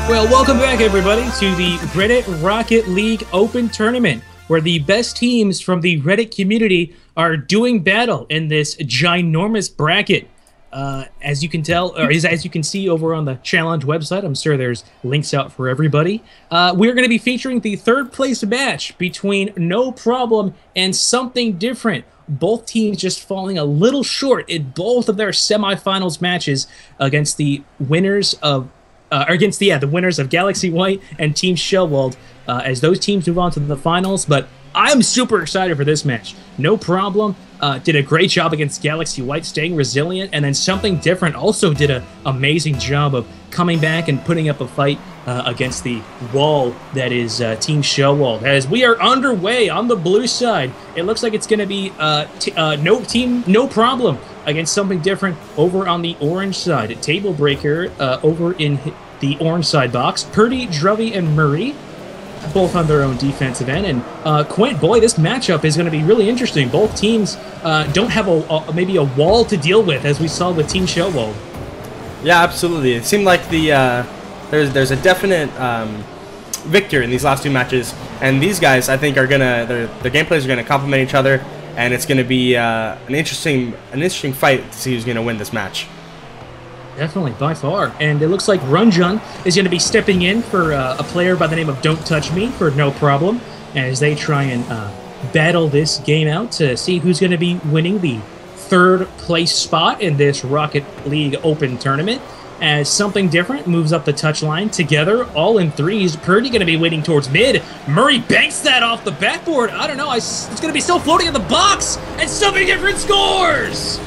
Well, welcome back, everybody, to the Reddit Rocket League Open Tournament, where the best teams from the Reddit community are doing battle in this ginormous bracket. As you can tell, or as you can see over on the challenge website, I'm sure there's links out for everybody. We're going to be featuring the third place match between No Problem and Something Different. Both teams just falling a little short in both of their semifinals matches against the winners of the winners of Galaxy White and Team Shellwald, as those teams move on to the finals. But I'm super excited for this match. No Problem did a great job against Galaxy White, staying resilient, and then Something Different also did an amazing job of coming back and putting up a fight against the wall that is Team Shellwald. As we are underway on the blue side, it looks like it's going to be No Problem against Something Different over on the orange side. Table Breaker over in the orange side box. Purdy, Druvy, and Murray both on their own defensive end. And Quint, boy, this matchup is going to be really interesting. Both teams don't have maybe a wall to deal with, as we saw with Team Shellwald. Yeah, absolutely. It seemed like there's a definite victor in these last two matches, and these guys, I think, are their gameplays are gonna complement each other, and it's gonna be an interesting fight to see who's gonna win this match. Definitely, by far. And it looks like Runjun is going to be stepping in for a player by the name of Don't Touch Me for No Problem, as they try and battle this game out to see who's going to be winning the third place spot in this Rocket League Open Tournament. As Something Different moves up the touchline together, all in threes. Purdy going to be waiting towards mid. Murray banks that off the backboard. I don't know, it's going to be still floating in the box, and Something Different scores!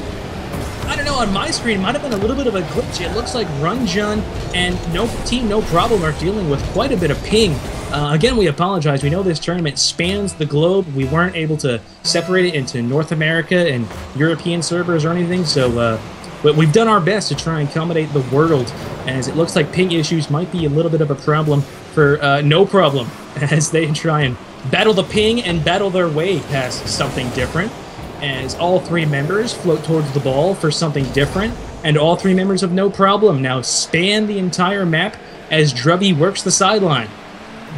I don't know, on my screen, it might have been a little bit of a glitch. It looks like Runjun and Team No Problem are dealing with quite a bit of ping. Again, we apologize. We know this tournament spans the globe. We weren't able to separate it into North America and European servers or anything, so but we've done our best to try and accommodate the world, as it looks like ping issues might be a little bit of a problem for No Problem, as they try and battle the ping and battle their way past Something Different, as all three members float towards the ball for Something Different, and all three members of No Problem now span the entire map as Drubby works the sideline.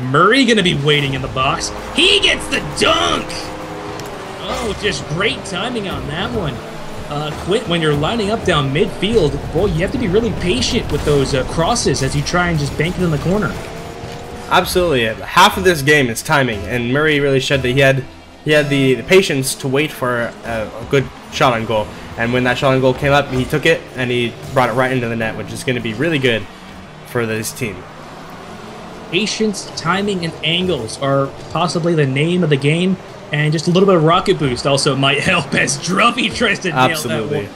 Murray gonna be waiting in the box. He gets the dunk! Oh, just great timing on that one. Quint, when you're lining up down midfield, boy, you have to be really patient with those crosses as you try and just bank it in the corner. Absolutely. Half of this game is timing, and Murray really showed that he had the patience to wait for a good shot on goal. And when that shot on goal came up, he took it and he brought it right into the net, which is going to be really good for this team. Patience, timing, and angles are possibly the name of the game, and just a little bit of rocket boost also might help as Drubby tries to nail that one.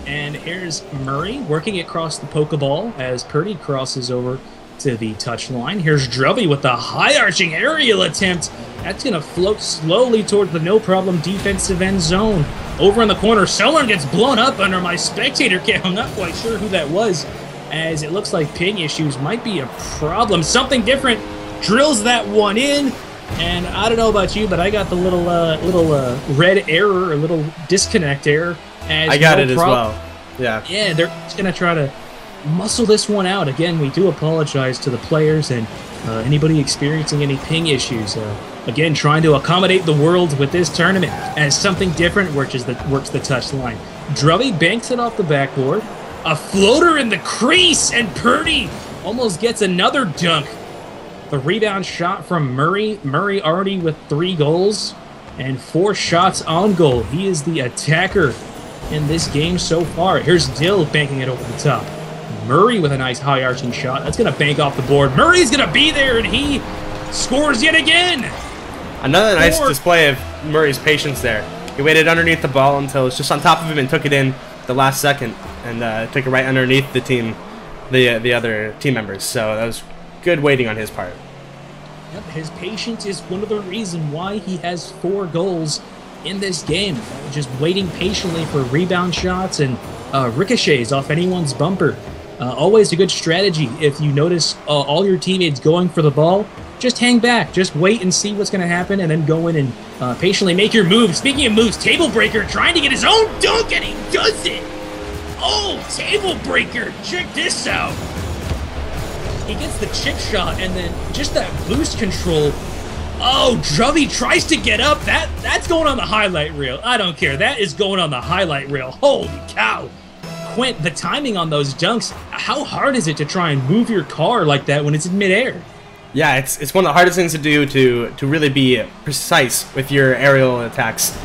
And here's Murray working across the Pokeball as Purdy crosses over to the touchline. Here's Drubby with the high-arching aerial attempt. That's going to float slowly toward the No Problem defensive end zone. Over in the corner, someone gets blown up under my spectator cam. I'm not quite sure who that was, as it looks like ping issues might be a problem. Something Different drills that one in, and I don't know about you, but I got the little red error, or little disconnect error. As I got it as well. Yeah. Yeah, they're just going to try to muscle this one out. Again, we do apologize to the players and anybody experiencing any ping issues. Again, trying to accommodate the world with this tournament, as Something Different works the touch line. Drubby banks it off the backboard. A floater in the crease, and Purdy almost gets another dunk. The rebound shot from Murray. Murray already with 3 goals and 4 shots on goal. He is the attacker in this game so far. Here's Dill banking it over the top. Murray with a nice high-arching shot. That's going to bank off the board. Murray's going to be there, and he scores yet again. Another nice display of Murray's patience there. He waited underneath the ball until it was just on top of him and took it in the last second, and took it right underneath the other team members. So that was good waiting on his part. Yep, his patience is one of the reasons why he has 4 goals in this game. Just waiting patiently for rebound shots and ricochets off anyone's bumper. Always a good strategy. If you notice all your teammates going for the ball, just hang back. Just wait and see what's going to happen, and then go in and patiently make your move. Speaking of moves, Table Breaker trying to get his own dunk, and he does it! Oh, Table Breaker! Check this out! He gets the chip shot, and then just that boost control. Oh, Druvy tries to get up. That's going on the highlight reel. I don't care. That is going on the highlight reel. Holy cow. Quint, the timing on those dunks, how hard is it to try and move your car like that when it's in midair? Yeah, it's one of the hardest things to do to really be precise with your aerial attacks.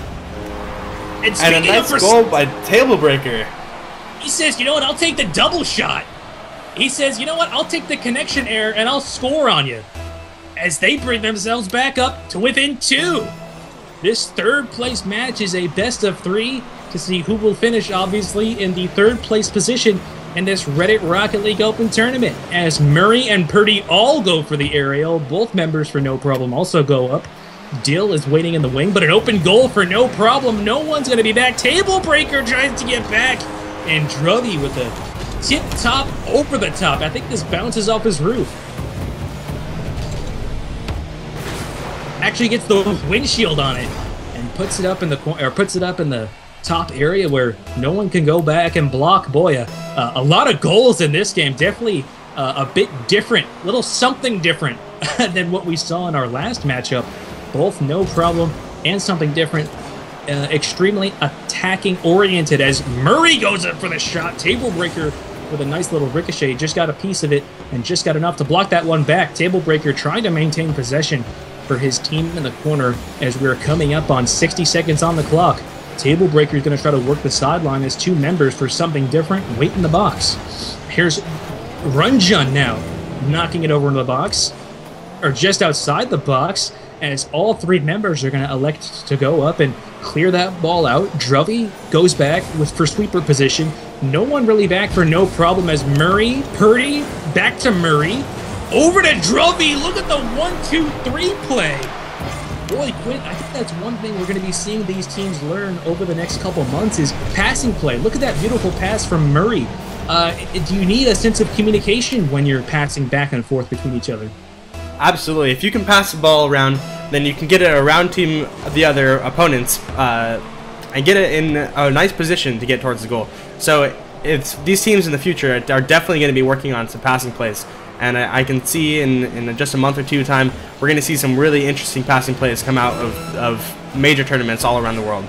And a nice goal by Table Breaker. He says, you know what, I'll take the double shot. He says, you know what, I'll take the connection error and I'll score on you. As they bring themselves back up to within 2. This third place match is a best of 3 to see who will finish, obviously, in the third place position in this Reddit Rocket League Open Tournament. As Murray and Purdy all go for the aerial, both members for No Problem also go up. Dill is waiting in the wing, but an open goal for No Problem. No one's going to be back. Table Breaker tries to get back. And Druvy with a tip-top over the top. I think this bounces off his roof. Actually gets the windshield on it and puts it up in the corner, or puts it up in the top area where no one can go back and block. Boy, a lot of goals in this game. Definitely a bit different, a little something different than what we saw in our last matchup. Both No Problem and something different. Extremely attacking oriented as Murray goes up for the shot. Table Breaker with a nice little ricochet, just got a piece of it and just got enough to block that one back. Table Breaker trying to maintain possession for his team in the corner as we're coming up on 60 seconds on the clock. Table Breaker is going to try to work the sideline as 2 members for something different. Wait in the box. Here's Runjun now, knocking it over into the box, or just outside the box, as all 3 members are going to elect to go up and clear that ball out. Druvy goes back for sweeper position. No one really back for No Problem as Murray, Purdy, back to Murray, over to Druvy. Look at the 1-2-3 play. Boy, Quint, I think that's one thing we're going to be seeing these teams learn over the next couple months is passing play. Look at that beautiful pass from Murray. Do you need a sense of communication when you're passing back and forth between each other? Absolutely. If you can pass the ball around, then you can get it around team the other opponents and get it in a nice position to get towards the goal. So these teams in the future are definitely going to be working on some passing plays. And I can see in just a month or 2 time, we're going to see some really interesting passing plays come out of major tournaments all around the world.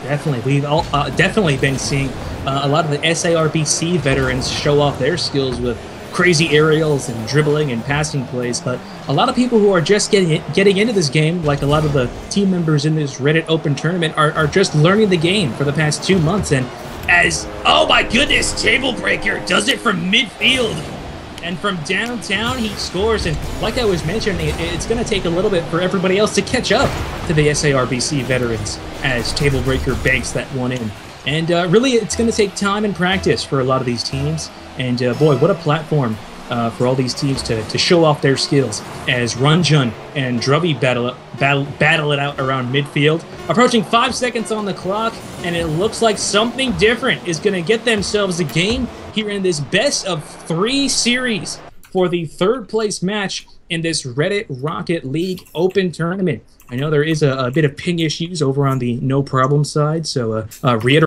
Definitely. We've all definitely been seeing a lot of the SARBC veterans show off their skills with crazy aerials and dribbling and passing plays, but a lot of people who are just getting into this game, like a lot of the team members in this Reddit Open Tournament, are just learning the game for the past 2 months. And as, oh my goodness, Table Breaker does it from midfield. And from downtown, he scores. And like I was mentioning, it's going to take a little bit for everybody else to catch up to the SARBC veterans as Table Breaker banks that one in. And really, it's going to take time and practice for a lot of these teams. And boy, what a platform for all these teams to show off their skills as Runjun and Druvy battle it out around midfield. Approaching 5 seconds on the clock, and it looks like something different is going to get themselves a game here in this best of 3 series for the 3rd place match in this Reddit Rocket League Open Tournament. I know there is a bit of ping issues over on the No Problem side, so reiterate